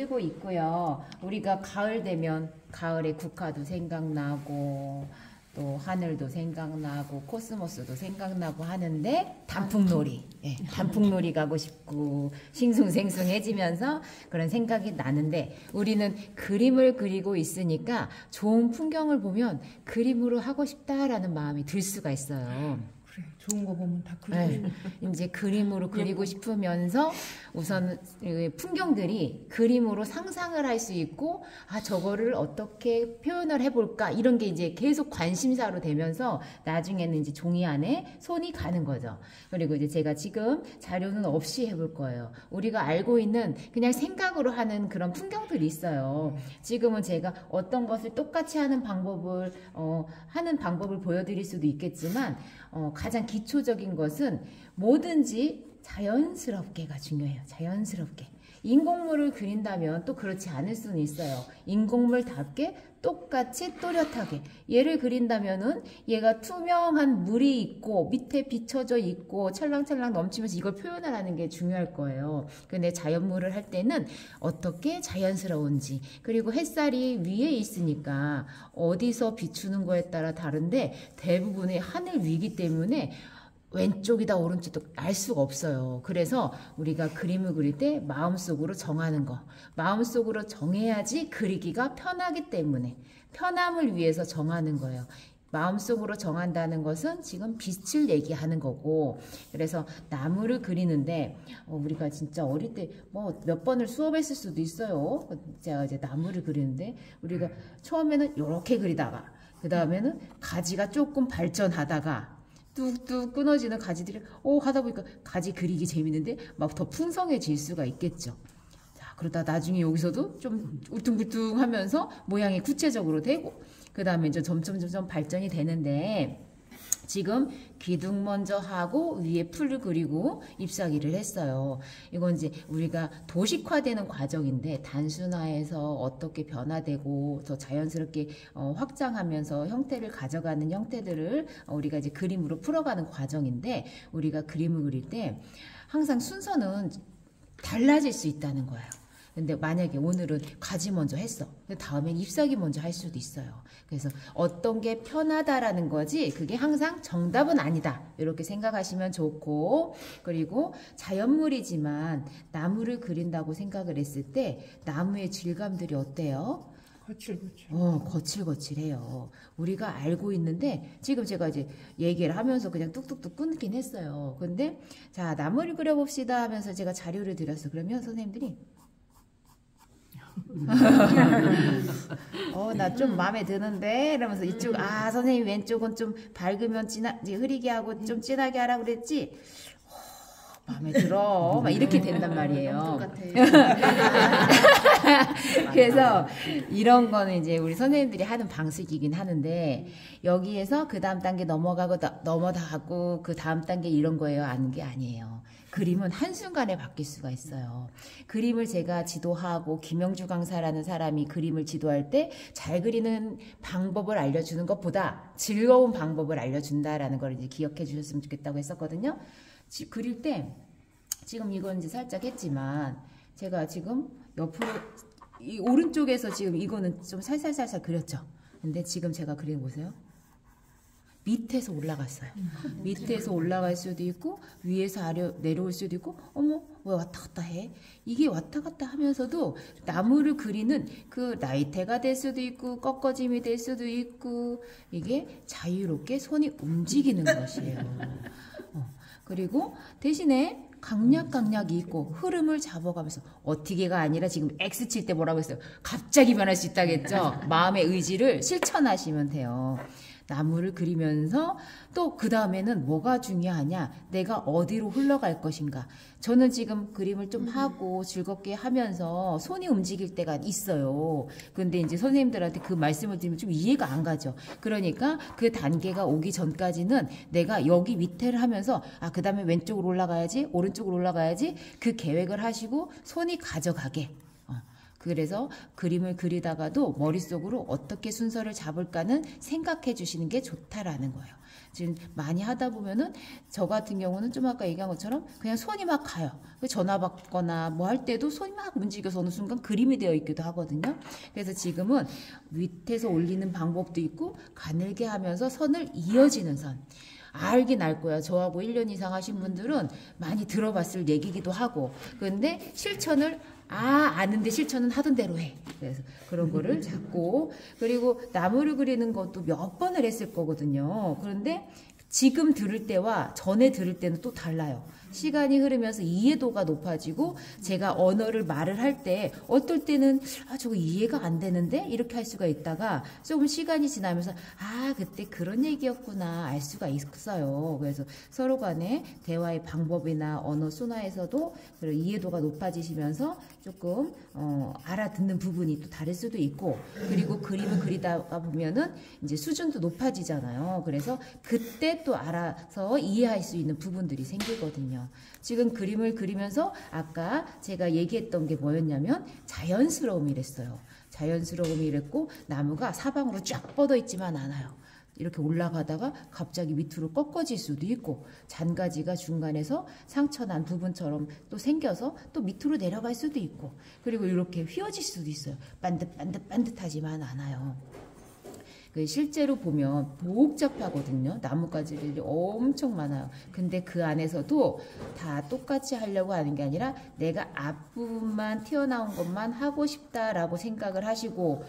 쓰고 있고요. 우리가 가을 되면 가을에 국화도 생각나고 또 하늘도 생각나고 코스모스도 생각나고 하는데 단풍놀이, 단풍놀이 가고 싶고 싱숭생숭해지면서 그런 생각이 나는데 우리는 그림을 그리고 있으니까 좋은 풍경을 보면 그림으로 하고 싶다라는 마음이 들 수가 있어요. 그래, 좋은 거 보면 다 그리고 싶어. 이제 그림으로 그리고 싶으면서 우선 풍경들이 그림으로 상상을 할 수 있고 저거를 어떻게 표현을 해볼까 이런 게 이제 계속 관심사로 되면서 나중에는 이제 종이 안에 손이 가는 거죠. 그리고 이제 제가 지금 자료는 없이 해볼 거예요. 우리가 알고 있는 그냥 생각으로 하는 그런 풍경들이 있어요. 지금은 제가 어떤 것을 똑같이 하는 방법을 보여드릴 수도 있겠지만 가장 기초적인 것은 뭐든지 자연스럽게가 중요해요. 자연스럽게. 인공물을 그린다면 또 그렇지 않을 수는 있어요. 인공물답게 똑같이 또렷하게. 얘를 그린다면은 얘가 투명한 물이 있고 밑에 비춰져 있고 찰랑찰랑 넘치면서 이걸 표현을 하는 게 중요할 거예요. 근데 자연물을 할 때는 어떻게 자연스러운지 그리고 햇살이 위에 있으니까 어디서 비추는 거에 따라 다른데 대부분의 하늘 위기 때문에 왼쪽이다 오른쪽도 알 수가 없어요. 그래서 우리가 그림을 그릴 때 마음속으로 정하는 거. 마음속으로 정해야지 그리기가 편하기 때문에 편함을 위해서 정하는 거예요. 마음속으로 정한다는 것은 지금 빛을 얘기하는 거고 그래서 나무를 그리는데 우리가 진짜 어릴 때 뭐 몇 번을 수업했을 수도 있어요. 제가 이제 나무를 그리는데 우리가 처음에는 이렇게 그리다가 그 다음에는 가지가 조금 발전하다가 뚝뚝 끊어지는 가지들이 하다 보니까 가지 그리기 재밌는데 막 더 풍성해질 수가 있겠죠. 자, 그러다 나중에 여기서도 좀 울퉁불퉁 하면서 모양이 구체적으로 되고 그 다음에 이제 점점 발전이 되는데 지금 기둥 먼저 하고 위에 풀을 그리고 잎사귀를 했어요. 이건 이제 우리가 도식화되는 과정인데 단순화해서 어떻게 변화되고 더 자연스럽게 확장하면서 형태를 가져가는 형태들을 우리가 이제 그림으로 풀어가는 과정인데 우리가 그림을 그릴 때 항상 순서는 달라질 수 있다는 거예요. 근데 만약에 오늘은 가지 먼저 했어. 다음엔 잎사귀 먼저 할 수도 있어요. 그래서 어떤 게 편하다라는 거지 그게 항상 정답은 아니다. 이렇게 생각하시면 좋고 그리고 자연물이지만 나무를 그린다고 생각을 했을 때 나무의 질감들이 어때요? 거칠거칠. 거칠거칠해요. 우리가 알고 있는데 지금 제가 이제 얘기를 하면서 그냥 뚝뚝뚝 끊긴 했어요. 근데 자 나무를 그려봅시다 하면서 제가 자료를 드렸어. 그러면 선생님들이 나 좀 마음에 드는데 이러면서 이쪽 선생님 왼쪽은 좀 밝으면 흐리게 하고 좀 진하게 하라 그랬지 마음에 들어 막 이렇게 된단 말이에요. 그래서 이런 거는 이제 우리 선생님들이 하는 방식이긴 하는데 여기에서 그 다음 단계 넘어가고 그 다음 단계 이런 거예요 하는 게 아니에요. 그림은 한순간에 바뀔 수가 있어요. 그림을 제가 지도하고 김영주 강사라는 사람이 그림을 지도할 때 잘 그리는 방법을 알려주는 것보다 즐거운 방법을 알려준다라는 걸 이제 기억해 주셨으면 좋겠다고 했었거든요. 그릴 때 지금 이건 이제 살짝 했지만 제가 지금 옆으로 이 오른쪽에서 지금 이거는 좀 살살살살 그렸죠. 근데 지금 제가 그린 거 보세요. 밑에서 올라갔어요. 밑에서 올라갈 수도 있고 위에서 아래 내려올 수도 있고 왜 왔다 갔다 해? 이게 왔다 갔다 하면서도 나무를 그리는 그 나이테가 될 수도 있고 꺾어짐이 될 수도 있고 이게 자유롭게 손이 움직이는 것이에요. 그리고 대신에 강약이 있고 흐름을 잡아가면서 어떻게가 아니라 지금 X 칠 때 뭐라고 했어요? 갑자기 변할 수 있다겠죠? 마음의 의지를 실천하시면 돼요. 나무를 그리면서 또 그 다음에는 뭐가 중요하냐 내가 어디로 흘러갈 것인가 저는 지금 그림을 좀 하고 즐겁게 하면서 손이 움직일 때가 있어요. 근데 이제 선생님들한테 그 말씀을 드리면 좀 이해가 안 가죠. 그러니까 그 단계가 오기 전까지는 내가 여기 밑에를 하면서 그 다음에 왼쪽으로 올라가야지 오른쪽으로 올라가야지 그 계획을 하시고 손이 가져가게 그래서 그림을 그리다가도 머릿속으로 어떻게 순서를 잡을까는 생각해 주시는 게 좋다라는 거예요. 지금 많이 하다 보면은 저 같은 경우는 좀 아까 얘기한 것처럼 그냥 손이 막 가요. 전화 받거나 뭐 할 때도 손이 막 움직여서 어느 순간 그림이 되어 있기도 하거든요. 그래서 지금은 밑에서 올리는 방법도 있고 가늘게 하면서 선을 이어지는 선. 알긴 알 거야. 저하고 1년 이상 하신 분들은 많이 들어봤을 얘기기도 하고. 그런데 실천을 아는데 실천은 하던 대로 해. 그래서 그런 거를 잡고, 그리고 나무를 그리는 것도 몇 번을 했을 거거든요. 그런데 지금 들을 때와 전에 들을 때는 또 달라요. 시간이 흐르면서 이해도가 높아지고 제가 언어를 말을 할 때 어떨 때는 저거 이해가 안 되는데 이렇게 할 수가 있다가 조금 시간이 지나면서 그때 그런 얘기였구나 알 수가 있어요. 그래서 서로 간에 대화의 방법이나 언어 순화에서도 그런 이해도가 높아지시면서 조금 알아듣는 부분이 또 다를 수도 있고, 그리고 그림을 그리다가 보면은 이제 수준도 높아지잖아요. 그래서 그때 또 알아서 이해할 수 있는 부분들이 생기거든요. 지금 그림을 그리면서 아까 제가 얘기했던 게 뭐였냐면 자연스러움이랬어요. 자연스러움이랬고 나무가 사방으로 쫙 뻗어 있지만 않아요. 이렇게 올라가다가 갑자기 밑으로 꺾어질 수도 있고 잔가지가 중간에서 상처난 부분처럼 또 생겨서 또 밑으로 내려갈 수도 있고, 그리고 이렇게 휘어질 수도 있어요. 반듯하지만 않아요. 실제로 보면 복잡하거든요. 나뭇가지들이 엄청 많아요. 근데 그 안에서도 다 똑같이 하려고 하는 게 아니라 내가 앞부분만 튀어나온 것만 하고 싶다라고 생각을 하시고,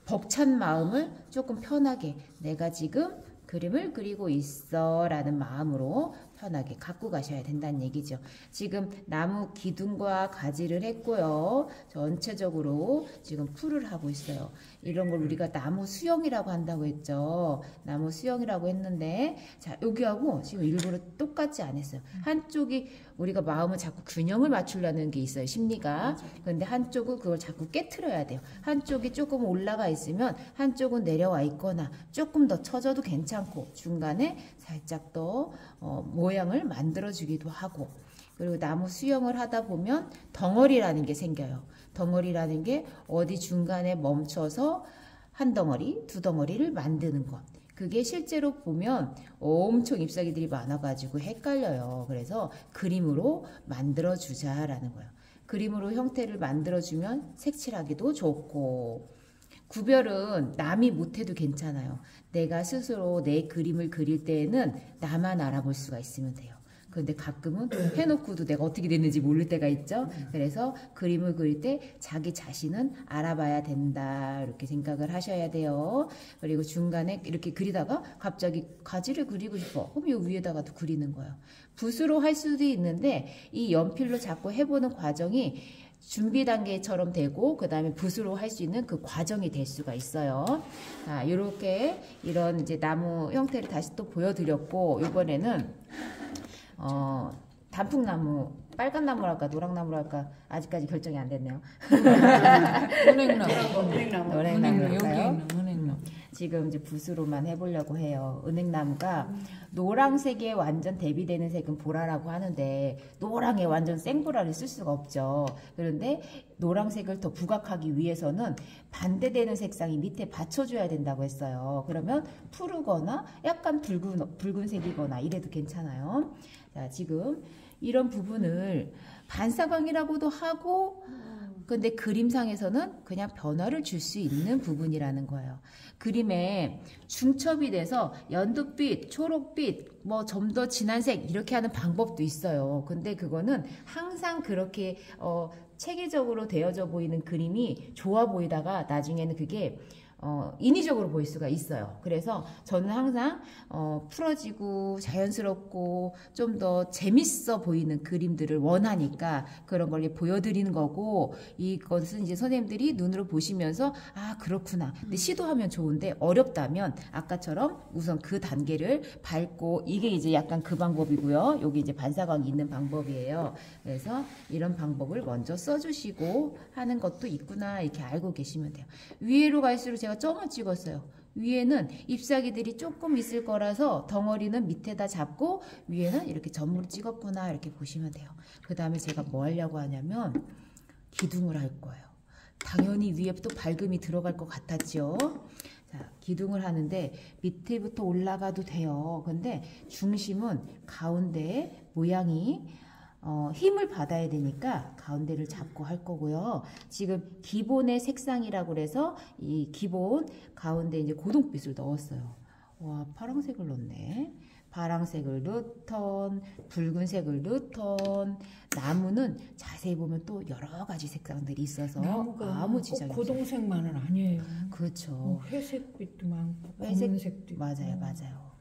벅찬 마음을 조금 편하게 내가 지금 그림을 그리고 있어 라는 마음으로 편하게 갖고 가셔야 된다는 얘기죠. 지금 나무 기둥과 가지를 했고요. 전체적으로 지금 풀을 하고 있어요. 이런 걸 우리가 나무 수영이라고 한다고 했죠. 나무 수영이라고 했는데, 자, 여기하고 지금 일부러 똑같지 않았어요. 한쪽이 우리가 마음을 자꾸 균형을 맞추려는 게 있어요. 심리가. 그런데 한쪽은 그걸 자꾸 깨트려야 돼요. 한쪽이 조금 올라가 있으면 한쪽은 내려와 있거나 조금 더 처져도 괜찮고 중간에 살짝 더 모양을 만들어주기도 하고, 그리고 나무 수영을 하다 보면 덩어리라는 게 생겨요. 덩어리라는 게 어디 중간에 멈춰서 한 덩어리, 두 덩어리를 만드는 것. 그게 실제로 보면 엄청 잎사귀들이 많아가지고 헷갈려요. 그래서 그림으로 만들어주자라는 거예요. 그림으로 형태를 만들어주면 색칠하기도 좋고, 구별은 남이 못해도 괜찮아요. 내가 스스로 내 그림을 그릴 때에는 나만 알아볼 수가 있으면 돼요. 그런데 가끔은 해놓고도 내가 어떻게 됐는지 모를 때가 있죠. 그래서 그림을 그릴 때 자기 자신은 알아봐야 된다, 이렇게 생각을 하셔야 돼요. 그리고 중간에 이렇게 그리다가 갑자기 가지를 그리고 싶어. 그럼 이 위에다가도 그리는 거예요. 붓으로 할 수도 있는데 이 연필로 자꾸 해보는 과정이 준비 단계처럼 되고 그 다음에 붓으로 할 수 있는 그 과정이 될 수가 있어요. 자, 이렇게 이런 이제 나무 형태를 다시 또 보여드렸고, 이번에는 단풍나무, 빨간 나무랄까 노랑나무랄까 아직까지 결정이 안 됐네요. 은행나무. 여기 있는 은행나무. 지금 이제 붓으로만 해보려고 해요. 은행나무가 노란색에 완전 대비되는 색은 보라라고 하는데 노랑에 완전 생보라를 쓸 수가 없죠. 그런데 노란색을 더 부각하기 위해서는 반대되는 색상이 밑에 받쳐줘야 된다고 했어요. 그러면 푸르거나 약간 붉은색이거나 이래도 괜찮아요. 자, 지금 이런 부분을 반사광이라고도 하고, 근데 그림상에서는 그냥 변화를 줄 수 있는 부분이라는 거예요. 그림에 중첩이 돼서 연두빛, 초록빛, 뭐 좀 더 진한 색 이렇게 하는 방법도 있어요. 근데 그거는 항상 그렇게 체계적으로 되어져 보이는 그림이 좋아 보이다가 나중에는 그게 인위적으로 보일 수가 있어요. 그래서 저는 항상 풀어지고 자연스럽고 좀 더 재밌어 보이는 그림들을 원하니까 그런 걸 보여드리는 거고, 이것은 이제 선생님들이 눈으로 보시면서 그렇구나. 근데 시도하면 좋은데 어렵다면 아까처럼 우선 그 단계를 밟고, 이게 이제 약간 그 방법이고요. 여기 이제 반사광이 있는 방법이에요. 그래서 이런 방법을 먼저 써주시고 하는 것도 있구나, 이렇게 알고 계시면 돼요. 위로 갈수록 제가 점을 찍었어요. 위에는 잎사귀들이 조금 있을 거라서 덩어리는 밑에다 잡고 위에는 이렇게 점으로 찍었구나, 이렇게 보시면 돼요. 그 다음에 제가 뭐 하려고 하냐면 기둥을 할 거예요. 당연히 위에 또 밝음이 들어갈 것 같았죠. 자, 기둥을 하는데 밑에부터 올라가도 돼요. 근데 중심은 가운데 모양이 힘을 받아야 되니까 가운데를 잡고 할 거고요. 지금 기본의 색상이라고 그래서 이 기본 가운데 이제 고동빛을 넣었어요. 와, 파란색을 넣네. 파란색을 넣던, 붉은색을 넣던, 나무는 자세히 보면 또 여러 가지 색상들이 있어서 나무가 아무 꼭 지장이 없어요. 고동색만은 아니에요. 그렇죠. 회색빛도 많고 회색, 검은색도 있고. 맞아요, 맞아요.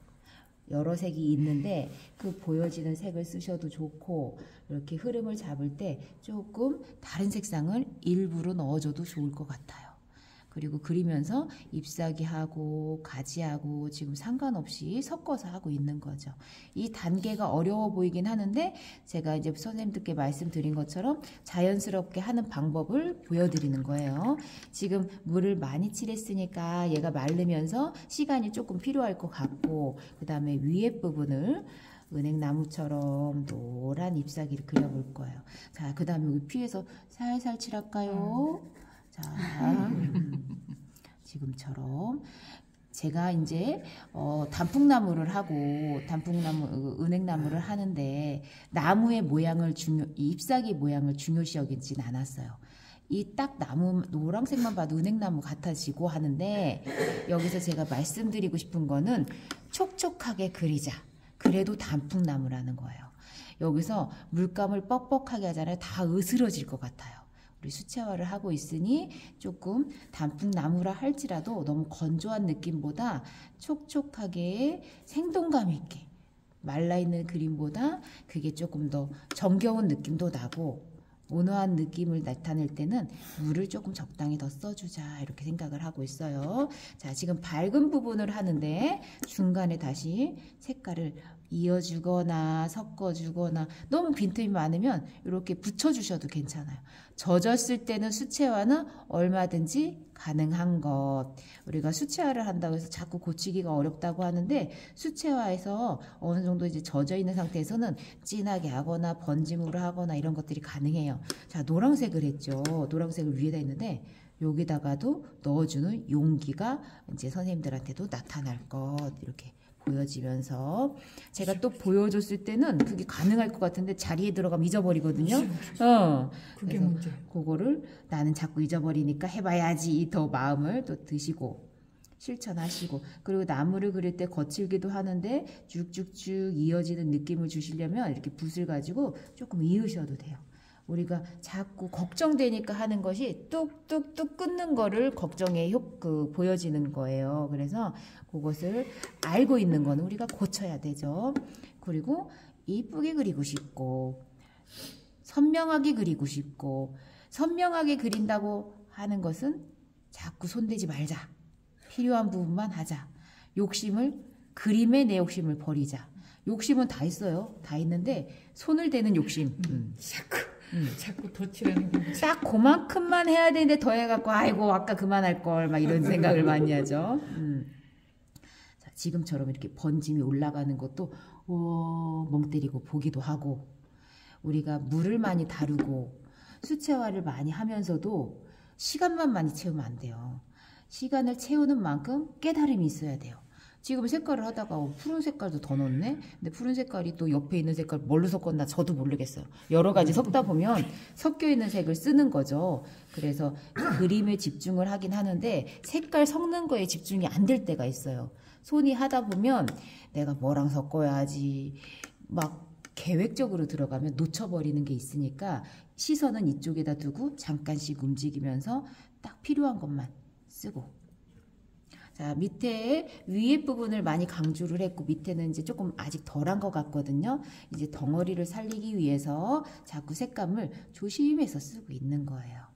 여러 색이 있는데 그 보여지는 색을 쓰셔도 좋고 이렇게 흐름을 잡을 때 조금 다른 색상을 일부러 넣어줘도 좋을 것 같아요. 그리고 그리면서 잎사귀하고 가지하고 지금 상관없이 섞어서 하고 있는 거죠. 이 단계가 어려워 보이긴 하는데 제가 이제 선생님들께 말씀드린 것처럼 자연스럽게 하는 방법을 보여드리는 거예요. 지금 물을 많이 칠했으니까 얘가 마르면서 시간이 조금 필요할 것 같고 그 다음에 위에 부분을 은행나무처럼 노란 잎사귀를 그려볼 거예요. 자, 그 다음에 위에서 살살 칠할까요? 자, 지금처럼 제가 이제 단풍나무를 하고 은행나무를 하는데 나무의 모양을 이 잎사귀 모양을 중요시 여기진 않았어요. 이 딱 나무 노란색만 봐도 은행나무 같아지고 하는데 여기서 제가 말씀드리고 싶은 거는 촉촉하게 그리자. 그래도 단풍나무라는 거예요. 여기서 물감을 뻑뻑하게 하잖아요. 다 으스러질 것 같아요. 우리 수채화를 하고 있으니 조금 단풍나무라 할지라도 너무 건조한 느낌보다 촉촉하게 생동감 있게 말라있는 그림보다 그게 조금 더 정겨운 느낌도 나고 온화한 느낌을 나타낼 때는 물을 조금 적당히 더 써주자 이렇게 생각을 하고 있어요. 자, 지금 밝은 부분을 하는데 중간에 다시 색깔을 이어주거나 섞어주거나 너무 빈틈이 많으면 이렇게 붙여주셔도 괜찮아요. 젖었을 때는 수채화는 얼마든지 가능한 것. 우리가 수채화를 한다고 해서 자꾸 고치기가 어렵다고 하는데 수채화에서 어느 정도 이제 젖어 있는 상태에서는 진하게 하거나 번짐으로 하거나 이런 것들이 가능해요. 자, 노란색을 했죠. 노란색을 위에다 했는데 여기다가도 넣어주는 용기가 이제 선생님들한테도 나타날 것 이렇게 보여지면서 제가 또 보여줬을 때는 그게 가능할 것 같은데 자리에 들어가면 잊어버리거든요. 그게 그래서 문제. 그거를 나는 자꾸 잊어버리니까 해봐야지 더 마음을 또 드시고 실천하시고 그리고 나무를 그릴 때 거칠기도 하는데 쭉쭉쭉 이어지는 느낌을 주시려면 이렇게 붓을 가지고 조금 이으셔도 돼요. 우리가 자꾸 걱정되니까 하는 것이 뚝뚝뚝 끊는 거를 걱정에 보여지는 거예요. 그래서 그것을 알고 있는 거는 우리가 고쳐야 되죠. 그리고 이쁘게 그리고 싶고 선명하게 그리고 싶고 선명하게 그린다고 하는 것은 자꾸 손대지 말자. 필요한 부분만 하자. 그림에 내 욕심을 버리자. 욕심은 다 있어요. 다 있는데 손을 대는 욕심. 자꾸 덧칠하는 게 딱 그만큼만 해야 되는데 더 해갖고 아이고 아까 그만할 걸 막 이런 생각을 많이 하죠. 자, 지금처럼 이렇게 번짐이 올라가는 것도 멍 때리고 보기도 하고 우리가 물을 많이 다루고 수채화를 많이 하면서도 시간만 많이 채우면 안 돼요. 시간을 채우는 만큼 깨달음이 있어야 돼요. 지금 색깔을 하다가 푸른 색깔도 더 넣었네? 근데 푸른 색깔이 또 옆에 있는 색깔 뭘로 섞었나 저도 모르겠어요. 여러 가지 섞다 보면 섞여 있는 색을 쓰는 거죠. 그래서 그림에 집중을 하긴 하는데 색깔 섞는 거에 집중이 안 될 때가 있어요. 손이 하다 보면 내가 뭐랑 섞어야지 막 계획적으로 들어가면 놓쳐버리는 게 있으니까 시선은 이쪽에다 두고 잠깐씩 움직이면서 딱 필요한 것만 쓰고 자, 위에 부분을 많이 강조를 했고 밑에는 이제 조금 아직 덜한 것 같거든요. 이제 덩어리를 살리기 위해서 자꾸 색감을 조심해서 쓰고 있는 거예요.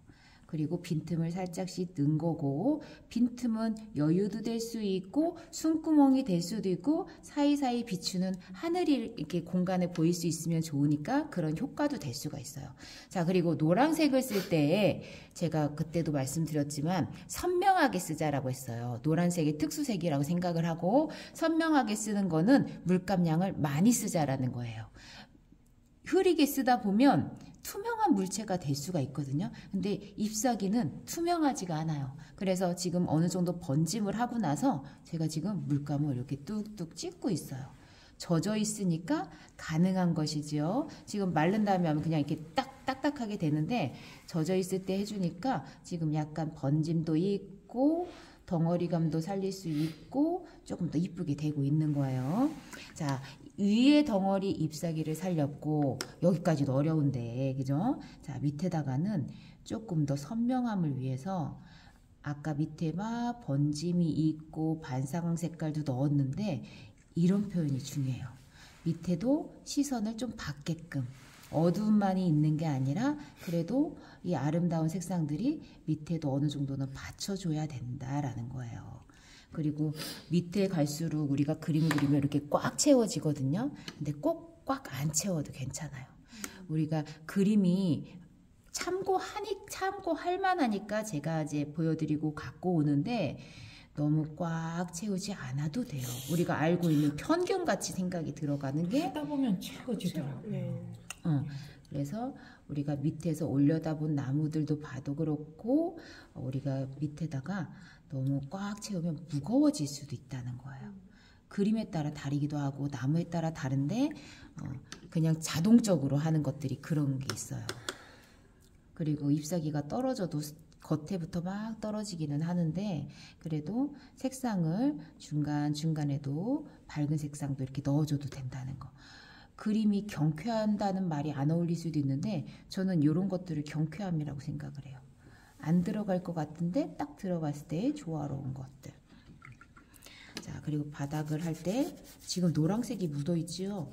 그리고 빈틈을 살짝씩 넣은 거고 빈틈은 여유도 될 수 있고 숨구멍이 될 수도 있고 사이사이 비추는 하늘이 이렇게 공간에 보일 수 있으면 좋으니까 그런 효과도 될 수가 있어요. 자, 그리고 노란색을 쓸 때 제가 그때도 말씀드렸지만 선명하게 쓰자라고 했어요. 노란색이 특수색이라고 생각을 하고 선명하게 쓰는 거는 물감량을 많이 쓰자라는 거예요. 흐리게 쓰다 보면 투명한 물체가 될 수가 있거든요. 근데 잎사귀는 투명하지가 않아요. 그래서 지금 어느 정도 번짐을 하고 나서 제가 지금 물감을 이렇게 뚝뚝 찍고 있어요. 젖어 있으니까 가능한 것이지요. 지금 마른 다음에 하면 그냥 이렇게 딱딱하게 되는데 젖어 있을 때 해주니까 지금 약간 번짐도 있고 덩어리감도 살릴 수 있고 조금 더 이쁘게 되고 있는 거예요. 자, 위에 덩어리 잎사귀를 살렸고 여기까지도 어려운데 그죠? 자, 밑에다가는 조금 더 선명함을 위해서 아까 밑에 막 번짐이 있고 반사광 색깔도 넣었는데 이런 표현이 중요해요. 밑에도 시선을 좀 받게끔 어두움만이 있는 게 아니라 그래도 이 아름다운 색상들이 밑에도 어느 정도는 받쳐줘야 된다라는 거예요. 그리고 밑에 갈수록 우리가 그림 그리면 이렇게 꽉 채워지거든요. 근데 꼭 꽉 안 채워도 괜찮아요. 우리가 그림이 참고할 만하니까 제가 이제 보여드리고 갖고 오는데 너무 꽉 채우지 않아도 돼요. 우리가 알고 있는 편견같이 생각이 들어가는 게 하다 보면 채워지더라고요. 네. 그래서 우리가 밑에서 올려다본 나무들도 봐도 그렇고 우리가 밑에다가 너무 꽉 채우면 무거워질 수도 있다는 거예요. 그림에 따라 다르기도 하고 나무에 따라 다른데 그냥 자동적으로 하는 것들이 그런 게 있어요. 그리고 잎사귀가 떨어져도 겉에부터 막 떨어지기는 하는데 그래도 색상을 중간중간에도 밝은 색상도 이렇게 넣어줘도 된다는 거. 그림이 경쾌한다는 말이 안 어울릴 수도 있는데 저는 이런 것들을 경쾌함이라고 생각을 해요. 안 들어갈 것 같은데 딱 들어갔을 때 조화로운 것들. 자, 그리고 바닥을 할 때 지금 노란색이 묻어있지요.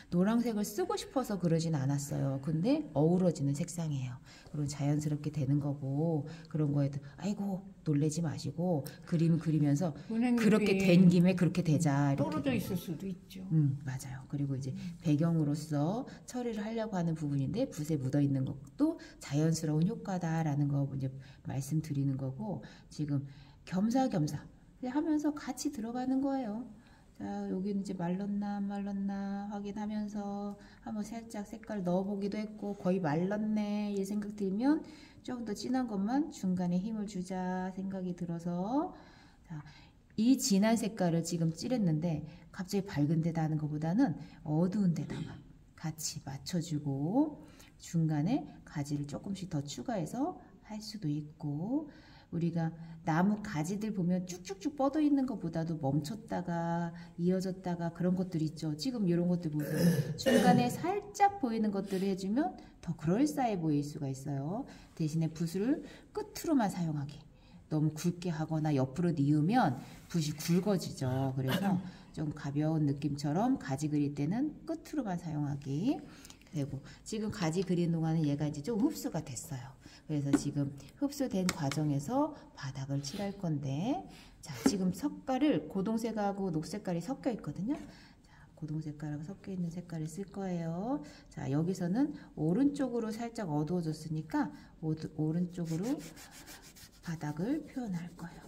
노란색을 쓰고 싶어서 그러진 않았어요. 근데 어우러지는 색상이에요. 그럼 자연스럽게 되는 거고 그런 거에도 아이고 놀래지 마시고 그림 그리면서 그렇게 된 김에 그렇게 되자. 이렇게 떨어져 있을 수도 있죠. 맞아요. 그리고 이제 배경으로서 처리를 하려고 하는 부분인데 붓에 묻어 있는 것도 자연스러운 효과다라는 거 이제 말씀드리는 거고 지금 겸사겸사 하면서 같이 들어가는 거예요. 자, 여기는 이제 말랐나 안 말랐나 확인하면서 한번 살짝 색깔 넣어보기도 했고 거의 말랐네 이 생각 들면 조금 더 진한 것만 중간에 힘을 주자 생각이 들어서 자, 이 진한 색깔을 지금 칠했는데 갑자기 밝은 데다 하는 것보다는 어두운 데다가 같이 맞춰주고 중간에 가지를 조금씩 더 추가해서 할 수도 있고 우리가 나무 가지들 보면 쭉쭉쭉 뻗어 있는 것보다도 멈췄다가 이어졌다가 그런 것들 있죠. 지금 이런 것들 보세요. 중간에 살짝 보이는 것들을 해주면 더 그럴싸해 보일 수가 있어요. 대신에 붓을 끝으로만 사용하기. 너무 굵게 하거나 옆으로 뉘우면 붓이 굵어지죠. 그래서 좀 가벼운 느낌처럼 가지 그릴 때는 끝으로만 사용하기. 그리고 지금 가지 그린 동안은 얘가 이제 좀 흡수가 됐어요. 그래서 지금 흡수된 과정에서 바닥을 칠할 건데 자, 지금 색깔을 고동색하고 녹색깔이 섞여 있거든요. 자, 고동색깔하고 섞여 있는 색깔을 쓸 거예요. 자, 여기서는 오른쪽으로 살짝 어두워졌으니까 오른쪽으로 바닥을 표현할 거예요.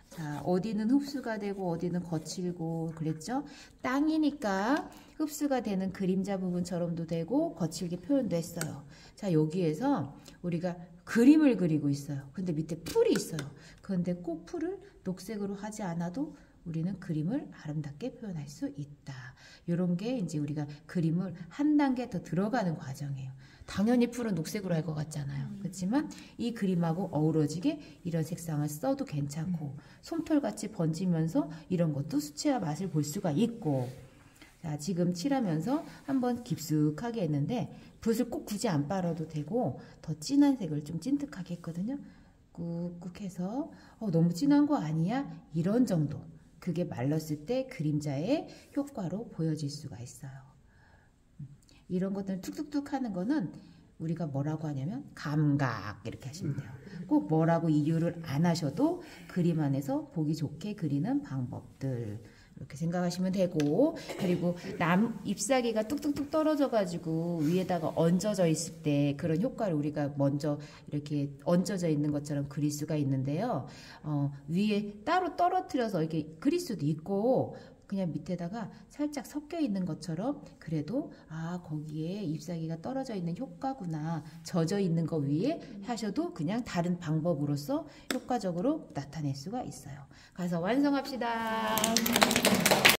자, 어디는 흡수가 되고 어디는 거칠고 그랬죠? 땅이니까 흡수가 되는 그림자 부분처럼도 되고 거칠게 표현도 했어요. 자, 여기에서 우리가 그림을 그리고 있어요. 근데 밑에 풀이 있어요. 그런데 꼭 풀을 녹색으로 하지 않아도 우리는 그림을 아름답게 표현할 수 있다. 이런 게 이제 우리가 그림을 한 단계 더 들어가는 과정이에요. 당연히 풀은 녹색으로 할 것 같잖아요. 그렇지만 이 그림하고 어우러지게 이런 색상을 써도 괜찮고 솜털같이 번지면서 이런 것도 수채화 맛을 볼 수가 있고 자, 지금 칠하면서 한번 깊숙하게 했는데 붓을 꼭 굳이 안 빨아도 되고 더 진한 색을 좀 찐득하게 했거든요. 꾹꾹 해서 너무 진한 거 아니야? 이런 정도. 그게 말랐을 때 그림자의 효과로 보여질 수가 있어요. 이런 것들을 툭툭툭 하는 거는 우리가 뭐라고 하냐면 감각 이렇게 하시면 돼요. 꼭 뭐라고 이유를 안 하셔도 그림 안에서 보기 좋게 그리는 방법들 이렇게 생각하시면 되고 그리고 잎사귀가 뚝뚝뚝 떨어져 가지고 위에다가 얹어져 있을 때 그런 효과를 우리가 먼저 이렇게 얹어져 있는 것처럼 그릴 수가 있는데요. 위에 따로 떨어뜨려서 이렇게 그릴 수도 있고 그냥 밑에다가 살짝 섞여 있는 것처럼 그래도 아 거기에 잎사귀가 떨어져 있는 효과구나, 젖어 있는 거 위에 하셔도 그냥 다른 방법으로서 효과적으로 나타낼 수가 있어요. 가서 완성합시다.